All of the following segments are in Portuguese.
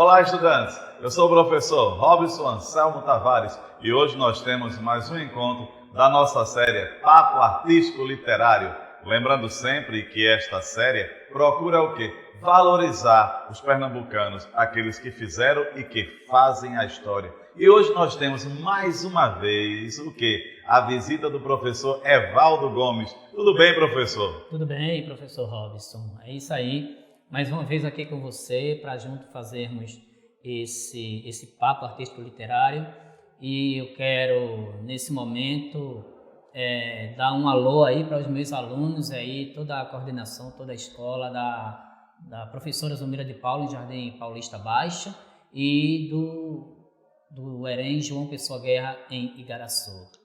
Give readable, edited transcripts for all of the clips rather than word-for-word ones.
Olá, estudantes! Eu sou o professor Robson Anselmo Tavares e hoje nós temos mais um encontro da nossa série Papo Artístico Literário. Lembrando sempre que esta série procura o quê? Valorizar os pernambucanos, aqueles que fizeram e que fazem a história. E hoje nós temos mais uma vez o quê? A visita do professor Evaldo Gomes. Tudo bem, professor? Tudo bem, professor Robson. É isso aí. Mais uma vez aqui com você para junto fazermos esse papo artístico literário. E eu quero, nesse momento, dar um alô aí para os meus alunos aí, toda a coordenação, toda a escola da professora Zumira de Paulo, em Jardim Paulista Baixo, e do EREM João Pessoa Guerra, em Igaraçu.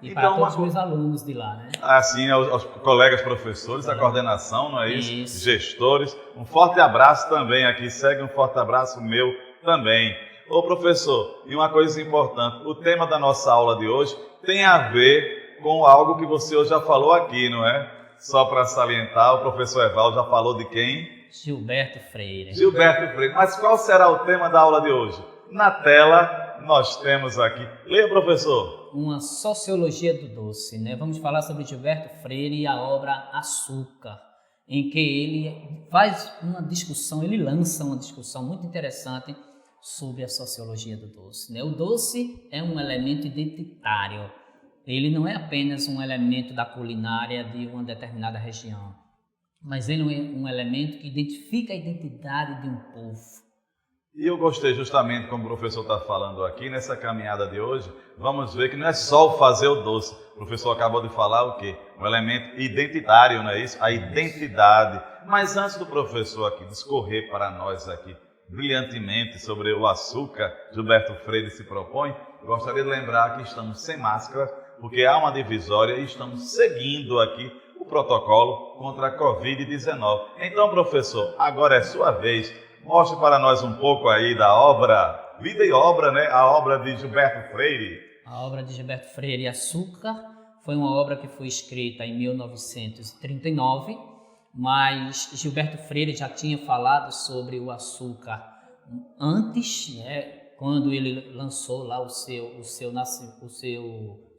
E então, para todos os meus alunos de lá, né? Assim, aos colegas professores, da coordenação, não é isso? Gestores. Um forte abraço também aqui, segue um forte abraço meu também. Ô professor, e uma coisa importante, o tema da nossa aula de hoje tem a ver com algo que você hoje já falou aqui, não é? Só para salientar, o professor Evaldo já falou de quem? Gilberto Freire. Gilberto Freire. Mas qual será o tema da aula de hoje? Na tela nós temos aqui. Leia, professor. Uma sociologia do doce, né? Vamos falar sobre Gilberto Freire e a obra Açúcar, em que ele faz uma discussão, ele lança uma discussão muito interessante sobre a sociologia do doce, né? O doce é um elemento identitário. Ele não é apenas um elemento da culinária de uma determinada região, mas ele é um elemento que identifica a identidade de um povo. E eu gostei justamente, como o professor está falando aqui, nessa caminhada de hoje, vamos ver que não é só o fazer o doce. O professor acabou de falar o quê? Um elemento identitário, não é isso? A identidade. Mas antes do professor aqui discorrer para nós aqui brilhantemente sobre o açúcar, Gilberto Freire se propõe, eu gostaria de lembrar que estamos sem máscara, porque há uma divisória e estamos seguindo aqui o protocolo contra a Covid-19. Então, professor, agora é sua vez. Mostre para nós um pouco aí da obra, vida e obra, né? A obra de Gilberto Freire. A obra de Gilberto Freire, Açúcar, foi uma obra que foi escrita em 1939, mas Gilberto Freire já tinha falado sobre o açúcar antes, né? Quando ele lançou lá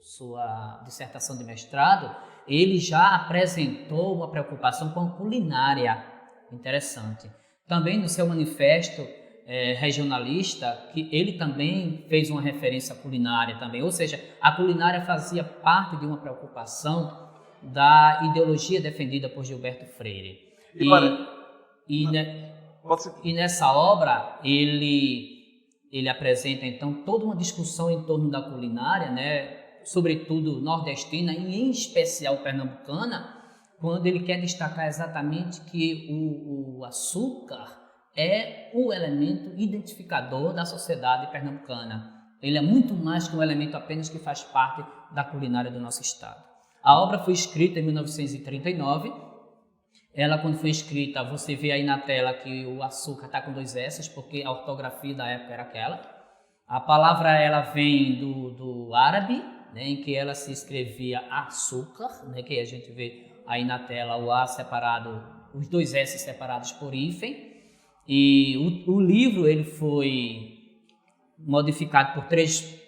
sua dissertação de mestrado, ele já apresentou uma preocupação com a culinária. Interessante. Também no seu manifesto regionalista, que ele também fez uma referência à culinária também, ou seja, a culinária fazia parte de uma preocupação da ideologia defendida por Gilberto Freire. E nessa obra ele apresenta então toda uma discussão em torno da culinária, né, sobretudo nordestina e em especial pernambucana, quando ele quer destacar exatamente que o açúcar é o elemento identificador da sociedade pernambucana. Ele é muito mais que um elemento apenas que faz parte da culinária do nosso estado. A obra foi escrita em 1939. Ela, quando foi escrita, você vê aí na tela que o açúcar está com 2 S, porque a ortografia da época era aquela. A palavra ela vem do árabe, né, em que ela se escrevia açúcar, né, que a gente vê aí na tela o A separado, os 2 S separados por hífen. E o livro ele foi modificado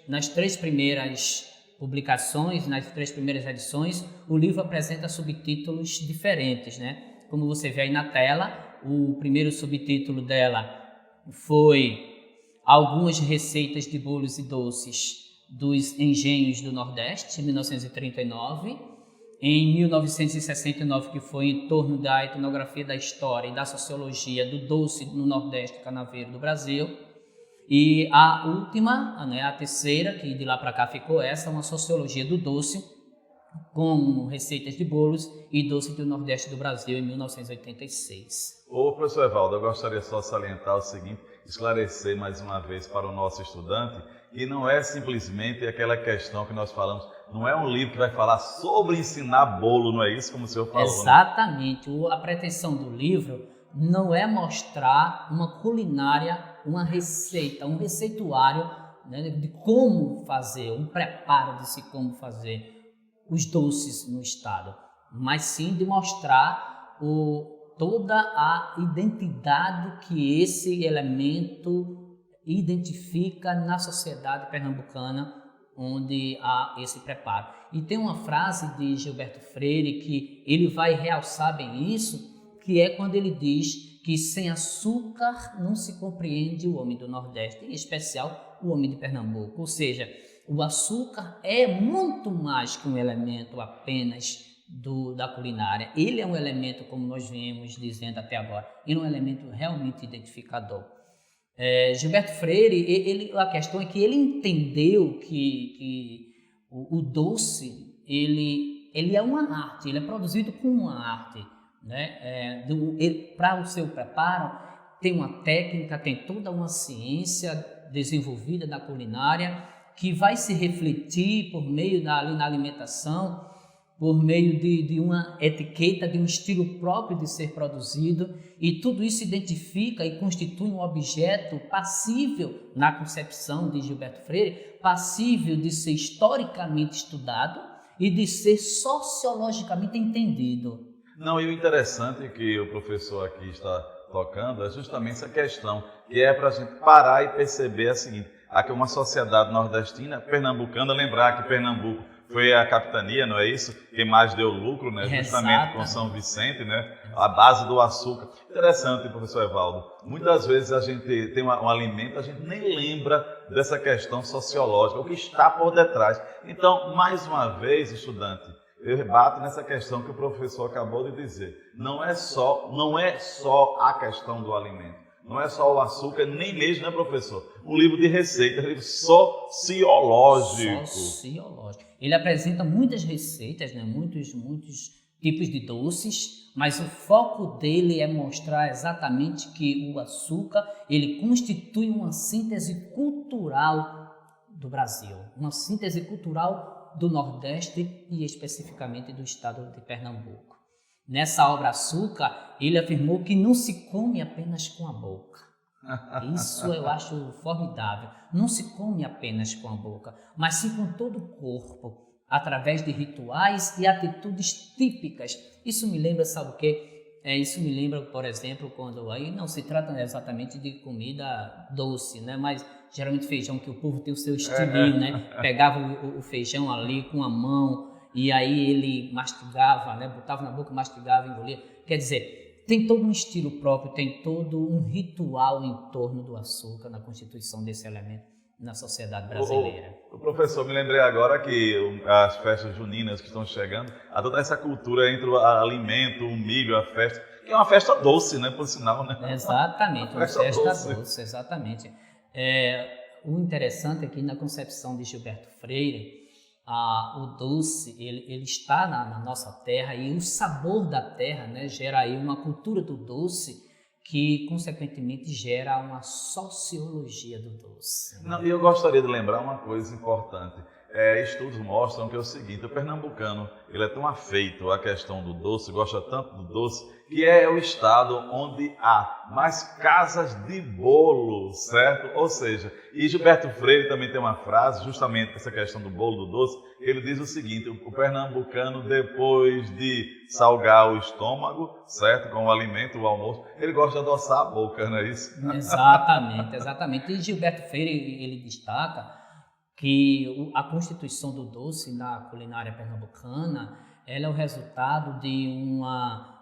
nas 3 primeiras publicações, nas 3 primeiras edições. O livro apresenta subtítulos diferentes, né? Como você vê aí na tela, o primeiro subtítulo dela foi Algumas receitas de bolos e doces dos engenhos do Nordeste, em 1939. Em 1969, que foi em torno da etnografia da história e da sociologia do doce no Nordeste canaveiro do Brasil. E a última, né, a terceira, que de lá para cá ficou essa, uma sociologia do doce, com receitas de bolos e doce do Nordeste do Brasil, em 1986. Ô, professor Evaldo, eu gostaria só de salientar o seguinte, esclarecer mais uma vez para o nosso estudante, que não é simplesmente aquela questão que nós falamos, não é um livro que vai falar sobre ensinar bolo, não é isso como o senhor falou? Exatamente. Né? A pretensão do livro não é mostrar uma culinária, uma receita, um receituário, né, de como fazer, um preparo de como fazer os doces no estado, mas sim de mostrar toda a identidade que esse elemento identifica na sociedade pernambucana, onde há esse preparo. E tem uma frase de Gilberto Freire que ele vai realçar bem isso, que é quando ele diz que sem açúcar não se compreende o homem do Nordeste, em especial o homem de Pernambuco. Ou seja, o açúcar é muito mais que um elemento apenas da culinária. Ele é um elemento, como nós viemos dizendo até agora, ele é um elemento realmente identificador. Gilberto Freire, a questão é que ele entendeu que o doce, ele é uma arte, ele é produzido como uma arte, né? Para o seu preparo, tem uma técnica, tem toda uma ciência desenvolvida da culinária que vai se refletir por meio na alimentação, por meio de uma etiqueta, de um estilo próprio de ser produzido, e tudo isso identifica e constitui um objeto passível, na concepção de Gilberto Freire, passível de ser historicamente estudado e de ser sociologicamente entendido. Não, e o interessante que o professor aqui está tocando é justamente essa questão, que é para a gente parar e perceber a seguinte: aqui é uma sociedade nordestina, pernambucana, lembrar que Pernambuco foi a capitania, não é isso? Quem mais deu lucro, né? Justamente com São Vicente, né? A base do açúcar. Interessante, professor Evaldo. Muitas vezes a gente tem um alimento, a gente nem lembra dessa questão sociológica, o que está por detrás. Então, mais uma vez, estudante, eu rebato nessa questão que o professor acabou de dizer. Não é só a questão do alimento. Não é só o açúcar, nem mesmo, né, professor? Um livro de receitas, um livro sociológico. Sociológico. Ele apresenta muitas receitas, né? muitos tipos de doces, mas o foco dele é mostrar exatamente que o açúcar, ele constitui uma síntese cultural do Brasil, uma síntese cultural do Nordeste e especificamente do estado de Pernambuco. Nessa obra Açúcar, ele afirmou que não se come apenas com a boca. Isso eu acho formidável. Não se come apenas com a boca, mas sim com todo o corpo, através de rituais e atitudes típicas. Isso me lembra, sabe o quê? Isso me lembra, por exemplo, quando aí não se trata exatamente de comida doce, né? Mas geralmente feijão, que o povo tem o seu estilinho, né? Pegava o feijão ali com a mão, e aí ele mastigava, né? Botava na boca, mastigava, engolia. Quer dizer, tem todo um estilo próprio, tem todo um ritual em torno do açúcar na constituição desse elemento na sociedade brasileira. O professor, me lembrei agora que as festas juninas que estão chegando, há toda essa cultura entre o alimento, o milho, a festa, que é uma festa doce, né? Por sinal, né? Exatamente, uma festa doce, exatamente. O interessante é que na concepção de Gilberto Freire, o doce, ele está na nossa terra, e o sabor da terra, né, gera aí uma cultura do doce que, consequentemente, gera uma sociologia do doce. Não, e eu gostaria de lembrar uma coisa importante. Estudos mostram que é o seguinte: o pernambucano, ele é tão afeito à questão do doce, gosta tanto do doce, que é o estado onde há mais casas de bolo, certo? Ou seja, e Gilberto Freire também tem uma frase, justamente essa questão do bolo, do doce, ele diz o seguinte: o pernambucano, depois de salgar o estômago, certo? Com o alimento, o almoço, ele gosta de adoçar a boca, não é isso? Exatamente, exatamente. E Gilberto Freire, ele destaca que a constituição do doce na culinária pernambucana, ela é o resultado de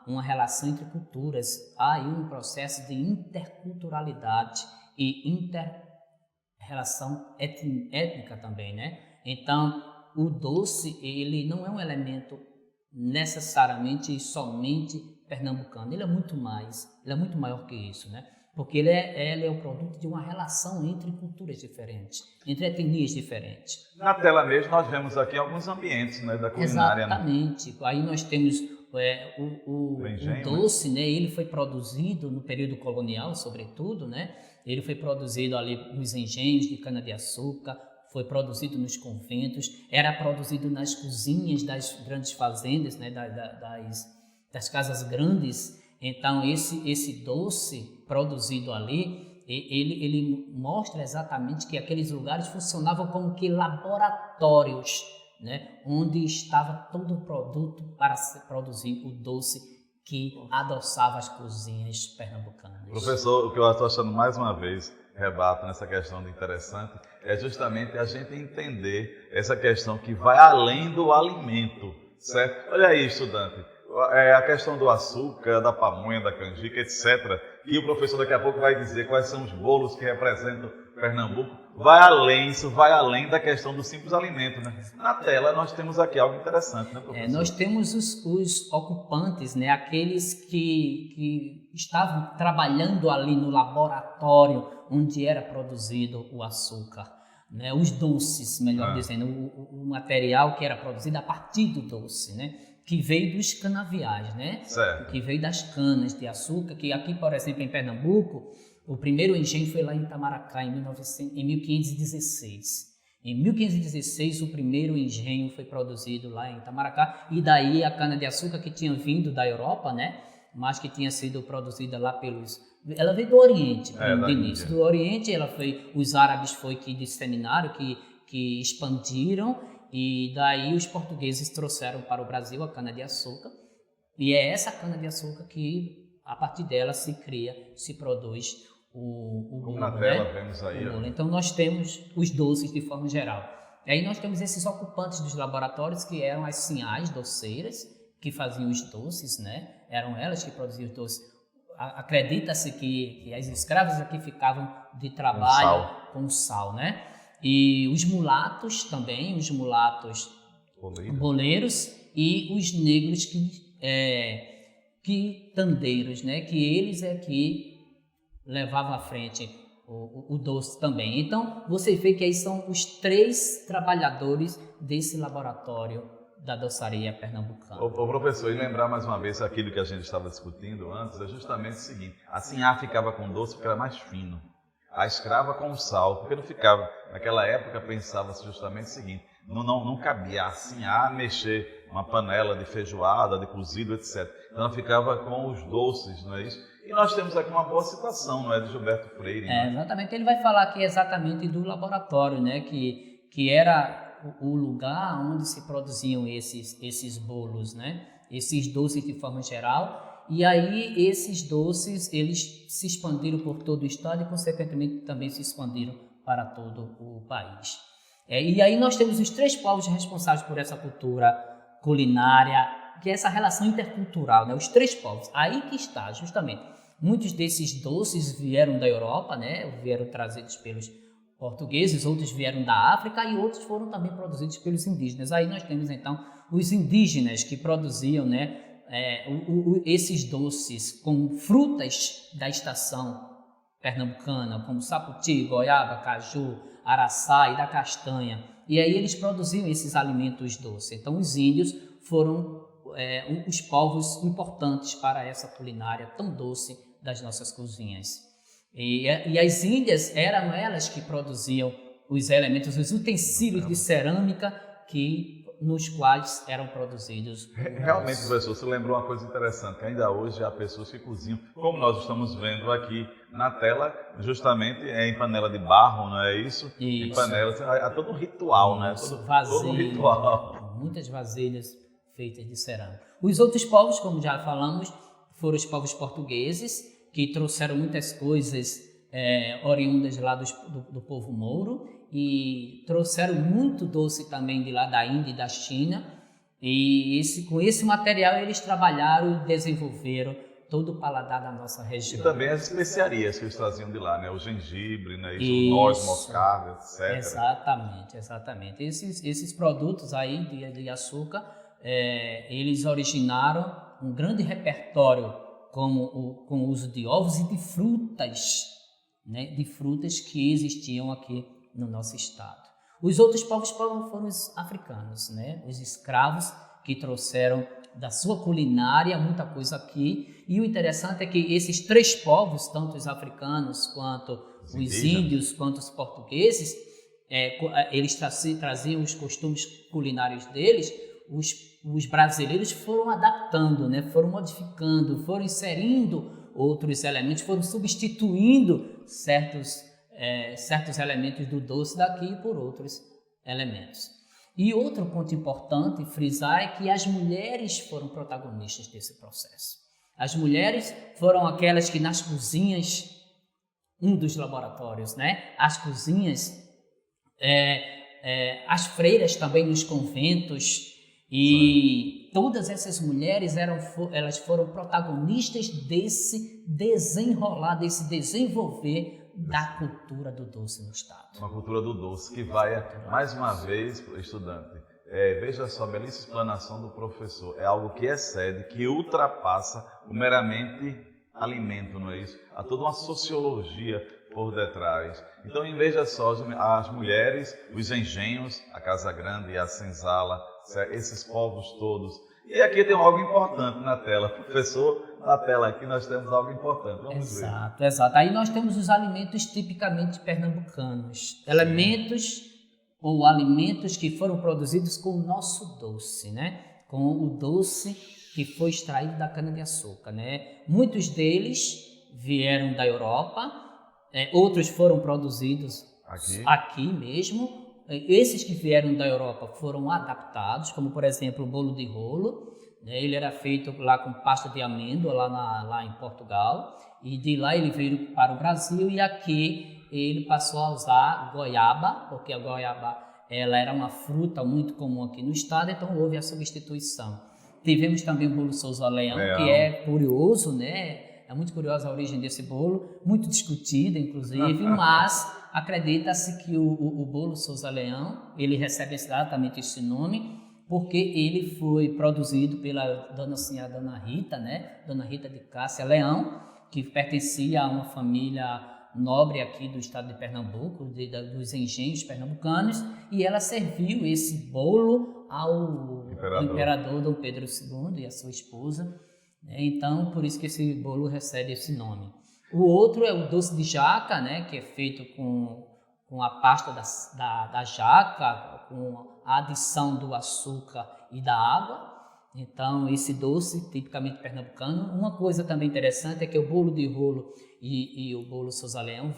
uma relação entre culturas. Há aí um processo de interculturalidade e inter-relação étnica também, né? Então, o doce, ele não é um elemento necessariamente e somente pernambucano, ele é muito mais, ele é muito maior que isso, né? Porque ele é o produto de uma relação entre culturas diferentes, entre etnias diferentes. Na tela mesmo nós vemos aqui alguns ambientes, né, da culinária. Exatamente. Né? Aí nós temos o doce, né? Ele foi produzido no período colonial, sobretudo, né? Ele foi produzido ali nos engenhos de cana-de-açúcar, foi produzido nos conventos, era produzido nas cozinhas das grandes fazendas, né? das casas grandes. Então, esse doce produzido ali, ele mostra exatamente que aqueles lugares funcionavam como que laboratórios, né? Onde estava todo o produto para se produzir o doce que adoçava as cozinhas pernambucanas. Professor, o que eu estou achando mais uma vez, rebato nessa questão de interessante, é justamente a gente entender essa questão que vai além do alimento, certo? Olha aí, estudante, a questão do açúcar, da pamonha, da canjica, etc., e o professor daqui a pouco vai dizer quais são os bolos que representam Pernambuco, vai além, isso vai além da questão do simples alimento, né? Na tela nós temos aqui algo interessante, né, professor? Nós temos os ocupantes, né? Aqueles que estavam trabalhando ali no laboratório onde era produzido o açúcar, né? Os doces, melhor dizendo, o material que era produzido a partir do doce, né? Que veio dos canaviais, né? Certo. Que veio das canas de açúcar, que aqui, por exemplo, em Pernambuco, o primeiro engenho foi lá em Itamaracá, em 1516. Em 1516, o primeiro engenho foi produzido lá em Itamaracá, e daí a cana-de-açúcar que tinha vindo da Europa, né? Mas que tinha sido produzida lá pelos... Ela veio do Oriente, do início. Do Oriente, os árabes foi que disseminaram, que expandiram, e daí os portugueses trouxeram para o Brasil a cana-de-açúcar, e é essa cana-de-açúcar que, a partir dela, se produz o bolo. Na tela vemos aí. Então nós temos os doces de forma geral. E aí nós temos esses ocupantes dos laboratórios que eram as sinhás doceiras, que faziam os doces, né? Eram elas que produziam os doces. Acredita-se que as escravas aqui ficavam de trabalho com sal, né? E os mulatos também, os mulatos boleiros e os negros quitandeiros, né? Que eles é que levavam à frente o doce também. Então, você vê que aí são os 3 trabalhadores desse laboratório da doçaria pernambucana. Ô professor, e lembrar mais uma vez aquilo que a gente estava discutindo antes, é justamente o seguinte, a sinhá ficava com doce porque era mais fino, a escrava com o sal, porque não ficava, naquela época pensava-se justamente o seguinte, não cabia a sinhá mexer uma panela de feijoada, de cozido, etc. Então ela ficava com os doces, não é isso? E nós temos aqui uma boa citação, não é, de Gilberto Freire. Né? Exatamente, ele vai falar aqui exatamente do laboratório, né, que era o lugar onde se produziam esses bolos, né, esses doces de forma geral, e aí esses doces, eles se expandiram por todo o estado e, consequentemente, também se expandiram para todo o país. E aí nós temos os 3 povos responsáveis por essa cultura culinária, que é essa relação intercultural, né, os 3 povos, aí que está, justamente. Muitos desses doces vieram da Europa, né? Vieram trazidos pelos portugueses, outros vieram da África e outros foram também produzidos pelos indígenas. Aí nós temos, então, os indígenas que produziam, né, esses doces com frutas da estação pernambucana, como saputi, goiaba, caju, araçá e da castanha. E aí eles produziam esses alimentos doces. Então, os índios foram os povos importantes para essa culinária tão doce das nossas cozinhas. E as índias eram elas que produziam os elementos, os utensílios de cerâmica nos quais eram produzidos. Realmente, professor, você lembrou uma coisa interessante, que ainda hoje há pessoas que cozinham, como nós estamos vendo aqui na tela, justamente em panela de barro, não é isso? Em panela, há todo um ritual, né? Todo um ritual. Muitas vasilhas feitas de cerâmica. Os outros povos, como já falamos, foram os povos portugueses, que trouxeram muitas coisas oriundas lá do povo mouro e trouxeram muito doce também de lá da Índia e da China. E com esse material eles trabalharam e desenvolveram todo o paladar da nossa região. E também as especiarias que eles traziam de lá, né? O gengibre, né? O noz moscada, etc. Exatamente. Esses produtos aí de açúcar, eles originaram um grande repertório com o uso de ovos e de frutas, né? De frutas que existiam aqui no nosso estado. Os outros povos foram os africanos, né? Os escravos que trouxeram da sua culinária muita coisa aqui. E o interessante é que esses 3 povos, tanto os africanos quanto os índios, quanto os portugueses, eles traziam os costumes culinários deles. Os brasileiros foram adaptando, né? Foram modificando, foram inserindo outros elementos, foram substituindo certos elementos do doce daqui por outros elementos. E outro ponto importante frisar é que as mulheres foram protagonistas desse processo. As mulheres foram aquelas que nas cozinhas, um dos laboratórios, né? As cozinhas, as freiras também nos conventos, e todas essas mulheres elas foram protagonistas desse desenrolar, desse desenvolver da cultura do doce no estado. Uma cultura do doce que vai, mais uma vez, estudante, veja só a belíssima explanação do professor, é algo que excede, que ultrapassa o meramente alimento, não é isso? Há toda uma sociologia por detrás. Então, veja só, as mulheres, os engenhos, a Casa Grande e a Senzala, esses povos todos. E aqui tem algo importante na tela. Professor, na tela aqui nós temos algo importante. Vamos ver. Exato. Aí nós temos os alimentos tipicamente pernambucanos. Elementos ou alimentos que foram produzidos com o nosso doce, né? Com o doce que foi extraído da cana-de-açúcar, né? Muitos deles vieram da Europa, outros foram produzidos aqui mesmo. Esses que vieram da Europa foram adaptados, como por exemplo o bolo de rolo, né? Ele era feito lá com pasta de amêndoa lá em Portugal, e de lá ele veio para o Brasil, e aqui ele passou a usar goiaba, porque a goiaba ela era uma fruta muito comum aqui no estado, então houve a substituição. Tivemos também o bolo Souza Leão, que é curioso, né? É muito curiosa a origem desse bolo, muito discutida, inclusive, mas acredita-se que o bolo Souza Leão, ele recebe exatamente esse nome, porque ele foi produzido pela dona Rita, né? Dona Rita de Cássia Leão, que pertencia a uma família nobre aqui do estado de Pernambuco, dos engenhos pernambucanos, e ela serviu esse bolo ao imperador Dom Pedro II e a sua esposa. Então, por isso que esse bolo recebe esse nome. O outro é o doce de jaca, né, que é feito com a pasta da jaca, com a adição do açúcar e da água. Então, esse doce, tipicamente pernambucano. Uma coisa também interessante é que o bolo de rolo e o bolo Souza Leão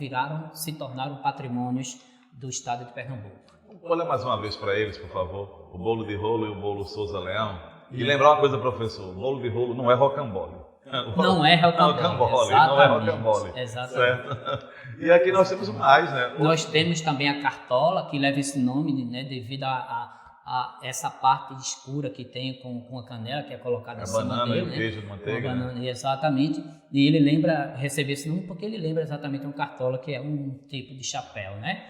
se tornaram patrimônios do estado de Pernambuco. Olha mais uma vez para eles, por favor, o bolo de rolo e o bolo Souza Leão. E lembrar uma coisa, professor, o bolo de rolo não é rocambole. Não é rocambole, não é rocambole. Exatamente. Certo? E aqui nós temos mais, né? Nós temos também a cartola, que leva esse nome, né, devido a essa parte escura que tem com a canela, que é colocada em cima dele. A banana e o queijo de manteiga. Banana, exatamente. E ele recebeu esse nome porque ele lembra exatamente uma cartola, que é um tipo de chapéu, né?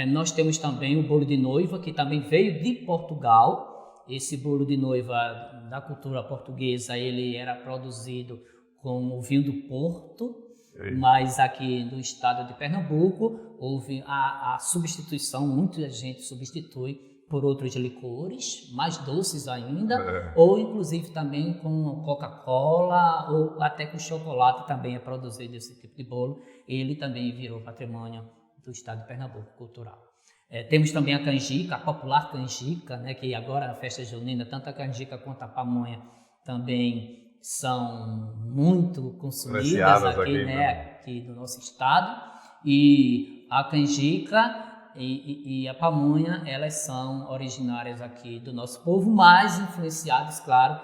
Nós temos também o bolo de noiva, que também veio de Portugal. Esse bolo de noiva da cultura portuguesa, ele era produzido com o vinho do Porto, mas aqui no estado de Pernambuco houve a substituição, muita gente substitui por outros licores, mais doces ainda, ou inclusive também com Coca-Cola, ou até com chocolate também é produzido esse tipo de bolo. Ele também virou patrimônio do estado de Pernambuco, cultural. Temos também a canjica, a popular canjica, né, que agora na festa junina, tanto a canjica quanto a pamonha também são muito consumidas aqui, né, aqui no nosso estado. E a canjica e a pamonha, elas são originárias aqui do nosso povo, mas influenciadas, claro,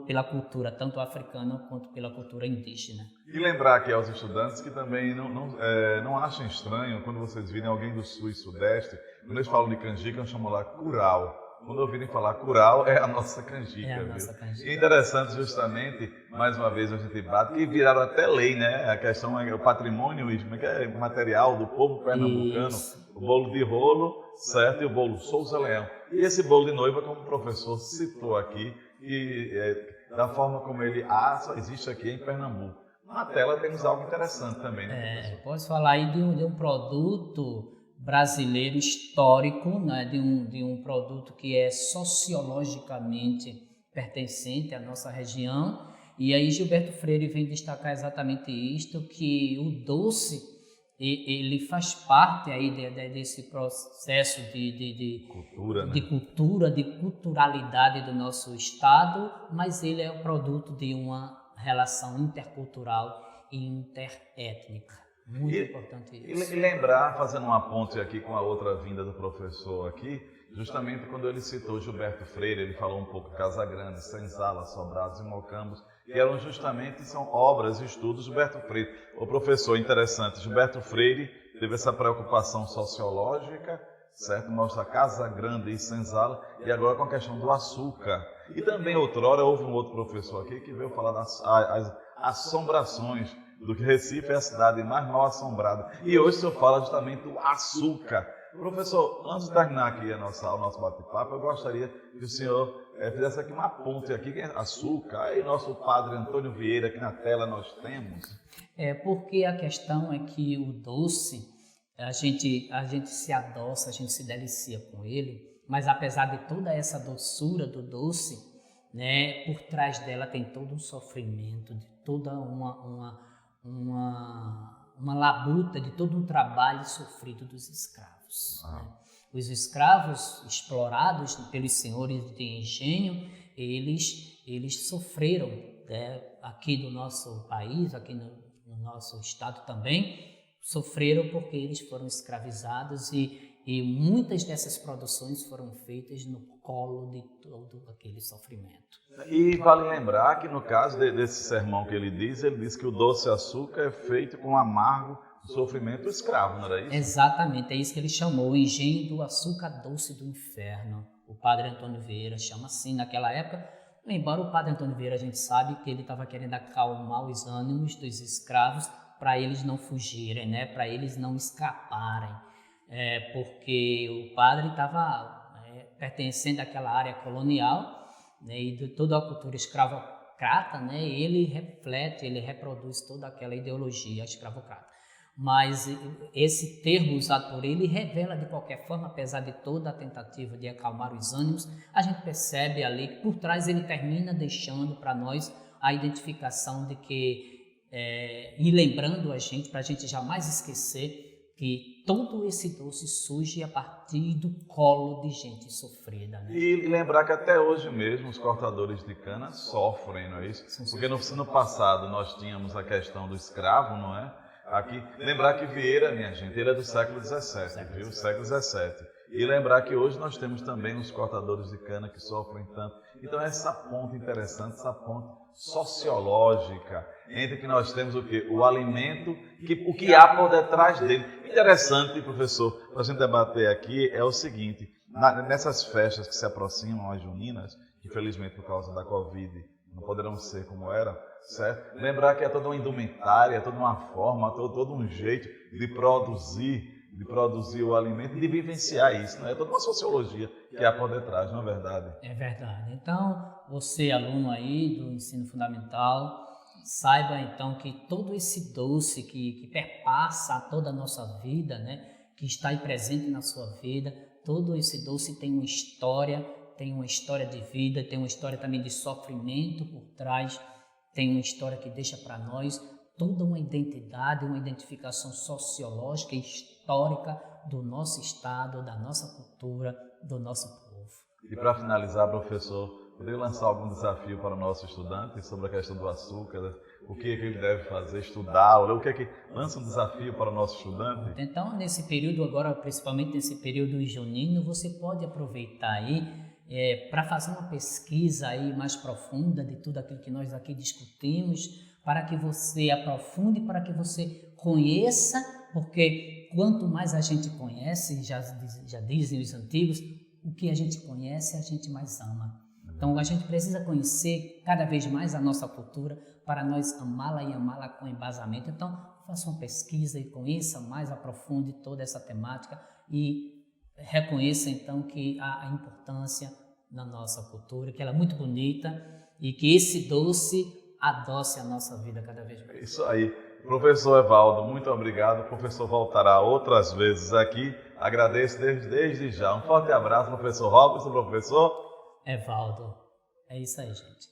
pela cultura tanto africana quanto pela cultura indígena. E lembrar aqui aos estudantes que também não achem estranho quando vocês virem alguém do sul e sudeste, quando eles falam de canjica, eu chamo lá curau. Quando ouvirem falar curau, é a nossa canjica. É a nossa canjica. E interessante justamente, mais uma vez a gente bate, que viraram até lei, né? A questão é o patrimônio material do povo pernambucano. Isso. O bolo de rolo, certo? E o bolo Souza Leão. E esse bolo de noiva, como o professor citou aqui, da forma como ele só existe aqui em Pernambuco. Na tela temos algo interessante também, né? Posso falar aí de um produto brasileiro histórico, né? de um produto que é sociologicamente pertencente à nossa região. E aí Gilberto Freire vem destacar exatamente isto, que o doce ele faz parte aí desse processo de cultura, né? De cultura, de culturalidade do nosso estado, mas ele é o produto de uma relação intercultural e interétnica. Muito importante isso. E lembrar, fazendo uma ponte aqui com a outra vinda do professor aqui, justamente quando ele citou Gilberto Freire, ele falou um pouco de Casa Grande, Senzala, Sobrados e Mocambos, que eram justamente, são obras e estudos de Gilberto Freire. O professor interessante, Gilberto Freire teve essa preocupação sociológica, certo? Mostra a Casa Grande e Senzala, e agora com a questão do açúcar. E também outrora houve um outro professor aqui que veio falar das assombrações do que Recife é a cidade mais mal assombrada. E hoje o senhor fala justamente do açúcar. Professor, antes de terminar aqui o nosso bate-papo, eu gostaria que o senhor fizesse aqui uma ponte aqui, que é açúcar, aí nosso padre Antônio Vieira, aqui na tela nós temos. Porque a questão é que o doce, a gente se adoça, a gente se delicia com ele, mas apesar de toda essa doçura do doce, né, por trás dela tem todo um sofrimento, de toda uma labuta, de todo um trabalho sofrido dos escravos. Né? Os escravos explorados pelos senhores de engenho, eles sofreram, né, aqui no nosso país, aqui no nosso estado também, sofreram porque eles foram escravizados e muitas dessas produções foram feitas no colo de todo aquele sofrimento. E vale lembrar que no caso desse sermão que ele diz que o doce açúcar é feito com amargo do sofrimento escravo, não era isso? Exatamente, é isso que ele chamou, o engenho do açúcar doce do inferno. O padre Antônio Vieira chama assim naquela época, embora o padre Antônio Vieira a gente sabe que ele estava querendo acalmar os ânimos dos escravos para eles não fugirem, né? Para eles não escaparem, porque o padre estava pertencendo àquela área colonial, né? E de toda a cultura escravocrata, né? Ele reflete, ele reproduz toda aquela ideologia escravocrata. Mas esse termo usado por ele revela de qualquer forma, apesar de toda a tentativa de acalmar os ânimos, a gente percebe ali que por trás ele termina deixando para nós a identificação de que, e lembrando a gente, para a gente jamais esquecer que todo esse doce surge a partir do colo de gente sofrida. Né? E lembrar que até hoje mesmo os cortadores de cana sofrem, não é isso? Porque no passado nós tínhamos a questão do escravo, não é? Aqui, lembrar que Vieira, minha gente, ele é do século XVII, viu? Século XVII. E lembrar que hoje nós temos também os cortadores de cana que sofrem tanto. Então essa ponte interessante, essa ponte sociológica, entre que nós temos o quê? O alimento, o que há por detrás dele. Interessante, professor, para a gente debater aqui é o seguinte, nessas festas que se aproximam, as juninas, que infelizmente por causa da Covid não poderão ser como eram, certo? Lembrar que é toda uma indumentária, toda uma forma, todo um jeito de produzir o alimento e de vivenciar isso, né? É toda uma sociologia que há por detrás, não é verdade? É verdade. Então, você, aluno aí do ensino fundamental, saiba então que todo esse doce que perpassa toda a nossa vida, né? Que está aí presente na sua vida, todo esse doce tem uma história de vida, tem uma história também de sofrimento por trás, tem uma história que deixa para nós toda uma identidade, uma identificação sociológica e histórica do nosso estado, da nossa cultura, do nosso povo. E para finalizar, professor, poderia lançar algum desafio para o nosso estudante sobre a questão do açúcar? O que é que ele deve fazer? Estudar? O que é que lança um desafio para o nosso estudante? Então, nesse período agora, principalmente nesse período junino, você pode aproveitar aí para fazer uma pesquisa aí mais profunda de tudo aquilo que nós aqui discutimos, para que você aprofunde, para que você conheça, porque quanto mais a gente conhece, já dizem os antigos, o que a gente conhece, a gente mais ama. Então, a gente precisa conhecer cada vez mais a nossa cultura para nós amá-la e amá-la com embasamento. Então, faça uma pesquisa e conheça mais, aprofunde toda essa temática e reconheça, então, que a importância da nossa cultura, que ela é muito bonita e que esse doce adoce a nossa vida cada vez mais. Isso aí. Professor Evaldo, muito obrigado. O professor voltará outras vezes aqui. Agradeço desde já. Um forte abraço, professor Robson, professor Evaldo. É isso aí, gente.